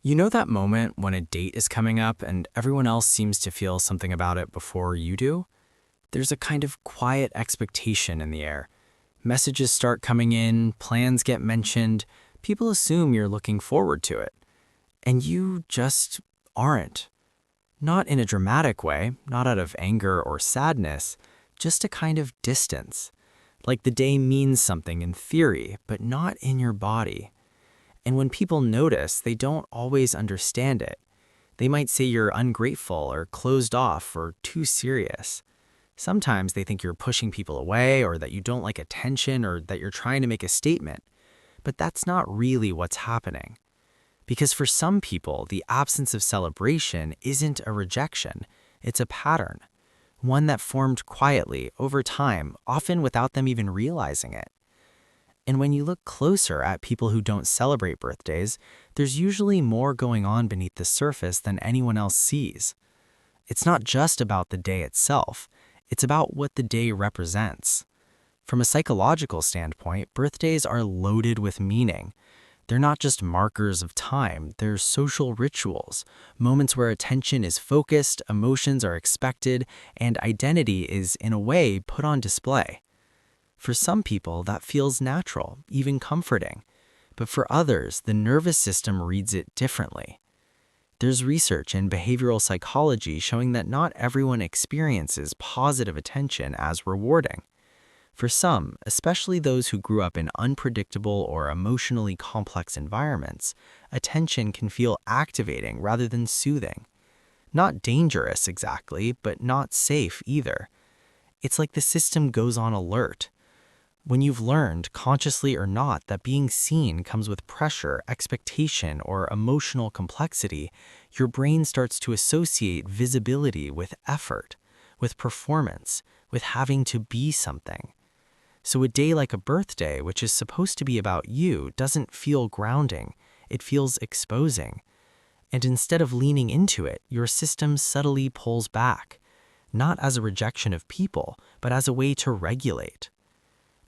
You know that moment when a date is coming up and everyone else seems to feel something about it before you do? There's a kind of quiet expectation in the air. Messages start coming in, plans get mentioned, people assume you're looking forward to it. And you just aren't. Not in a dramatic way, not out of anger or sadness, just a kind of distance. Like the day means something in theory, but not in your body. And when people notice, they don't always understand it. They might say you're ungrateful or closed off or too serious. Sometimes they think you're pushing people away or that you don't like attention or that you're trying to make a statement. But that's not really what's happening. Because for some people, the absence of celebration isn't a rejection, it's a pattern. One that formed quietly over time, often without them even realizing it. And when you look closer at people who don't celebrate birthdays, there's usually more going on beneath the surface than anyone else sees. It's not just about the day itself, it's about what the day represents. From a psychological standpoint, birthdays are loaded with meaning. They're not just markers of time, they're social rituals, moments where attention is focused, emotions are expected, and identity is, in a way, put on display. For some people, that feels natural, even comforting. But for others, the nervous system reads it differently. There's research in behavioral psychology showing that not everyone experiences positive attention as rewarding. For some, especially those who grew up in unpredictable or emotionally complex environments, attention can feel activating rather than soothing. Not dangerous exactly, but not safe either. It's like the system goes on alert. When you've learned, consciously or not, that being seen comes with pressure, expectation, or emotional complexity, your brain starts to associate visibility with effort, with performance, with having to be something. So a day like a birthday, which is supposed to be about you, doesn't feel grounding. It feels exposing. And instead of leaning into it, your system subtly pulls back, not as a rejection of people, but as a way to regulate.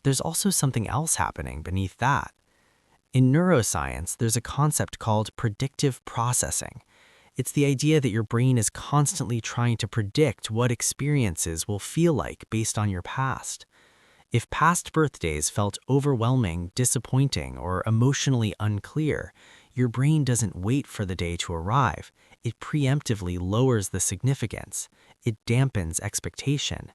There's also something else happening beneath that. In neuroscience, there's a concept called predictive processing. It's the idea that your brain is constantly trying to predict what experiences will feel like based on your past. If past birthdays felt overwhelming, disappointing, or emotionally unclear, your brain doesn't wait for the day to arrive. It preemptively lowers the significance. It dampens expectation.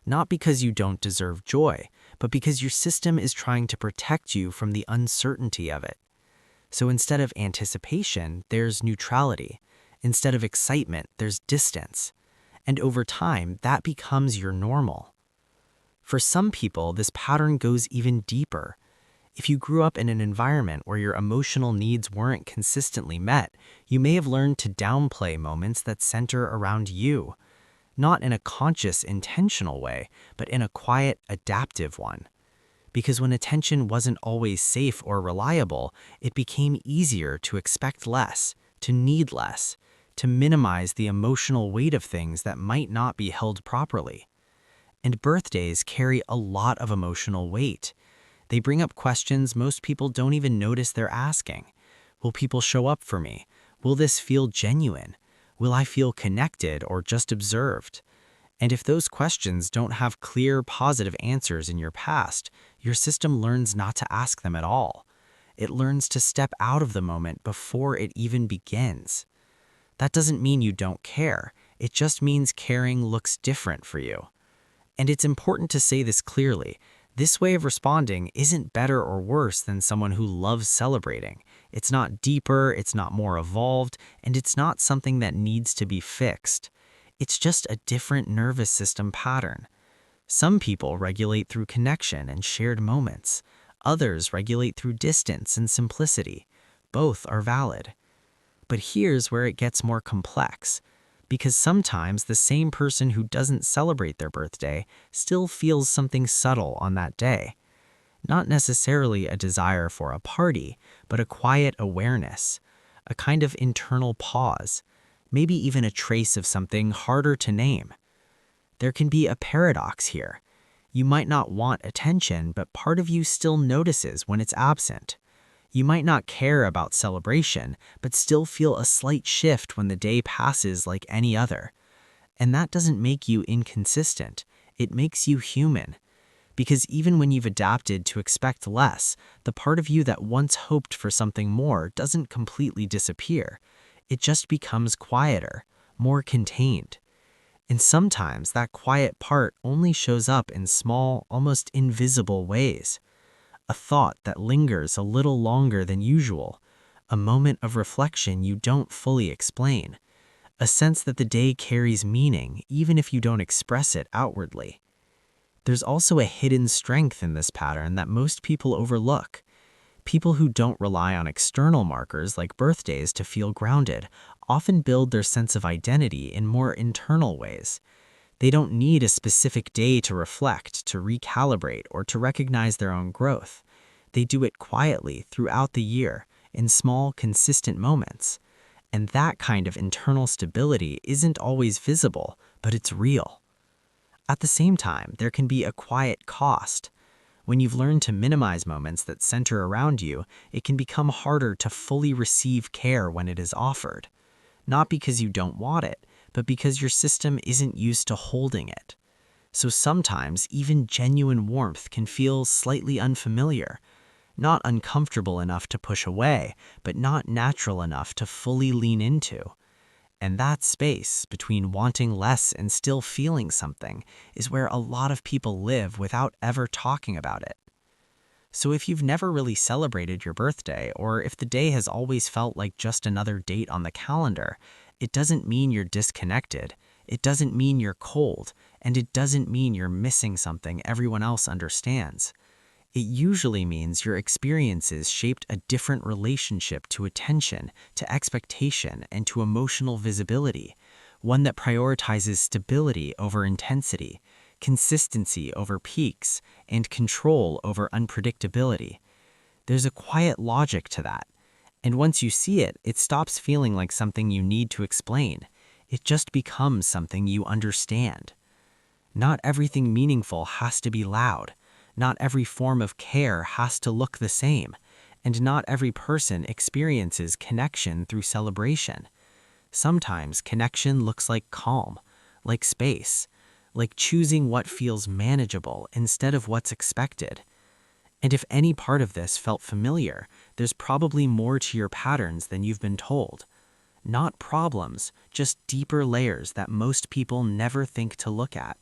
Not because you don't deserve joy, but because your system is trying to protect you from the uncertainty of it. So instead of anticipation, there's neutrality. Instead of excitement, there's distance. And over time, that becomes your normal. For some people, this pattern goes even deeper. If you grew up in an environment where your emotional needs weren't consistently met, you may have learned to downplay moments that center around you. Not in a conscious, intentional way, but in a quiet, adaptive one. Because when attention wasn't always safe or reliable, it became easier to expect less, to need less, to minimize the emotional weight of things that might not be held properly. And birthdays carry a lot of emotional weight. They bring up questions most people don't even notice they're asking. Will people show up for me? Will this feel genuine? Will I feel connected or just observed? And if those questions don't have clear, positive answers in your past, your system learns not to ask them at all. It learns to step out of the moment before it even begins. That doesn't mean you don't care. It just means caring looks different for you. And it's important to say this clearly. This way of responding isn't better or worse than someone who loves celebrating. It's not deeper, it's not more evolved, and it's not something that needs to be fixed. It's just a different nervous system pattern. Some people regulate through connection and shared moments. Others regulate through distance and simplicity. Both are valid. But here's where it gets more complex. Because sometimes the same person who doesn't celebrate their birthday still feels something subtle on that day. Not necessarily a desire for a party, but a quiet awareness, a kind of internal pause, maybe even a trace of something harder to name. There can be a paradox here. You might not want attention, but part of you still notices when it's absent. You might not care about celebration, but still feel a slight shift when the day passes like any other. And that doesn't make you inconsistent, it makes you human. Because even when you've adapted to expect less, the part of you that once hoped for something more doesn't completely disappear. It just becomes quieter, more contained. And sometimes that quiet part only shows up in small, almost invisible ways. A thought that lingers a little longer than usual, a moment of reflection you don't fully explain, a sense that the day carries meaning even if you don't express it outwardly. There's also a hidden strength in this pattern that most people overlook. People who don't rely on external markers like birthdays to feel grounded often build their sense of identity in more internal ways. They don't need a specific day to reflect, to recalibrate, or to recognize their own growth. They do it quietly throughout the year, in small, consistent moments. And that kind of internal stability isn't always visible, but it's real. At the same time, there can be a quiet cost. When you've learned to minimize moments that center around you, it can become harder to fully receive care when it is offered. Not because you don't want it, but because your system isn't used to holding it. So sometimes even genuine warmth can feel slightly unfamiliar, not uncomfortable enough to push away, but not natural enough to fully lean into. And that space between wanting less and still feeling something is where a lot of people live without ever talking about it. So if you've never really celebrated your birthday, or if the day has always felt like just another date on the calendar, it doesn't mean you're disconnected, it doesn't mean you're cold, and it doesn't mean you're missing something everyone else understands. It usually means your experiences shaped a different relationship to attention, to expectation, and to emotional visibility, one that prioritizes stability over intensity, consistency over peaks, and control over unpredictability. There's a quiet logic to that, and once you see it, it stops feeling like something you need to explain. It just becomes something you understand. Not everything meaningful has to be loud. Not every form of care has to look the same, and not every person experiences connection through celebration. Sometimes connection looks like calm, like space, like choosing what feels manageable instead of what's expected. And if any part of this felt familiar, there's probably more to your patterns than you've been told. Not problems, just deeper layers that most people never think to look at.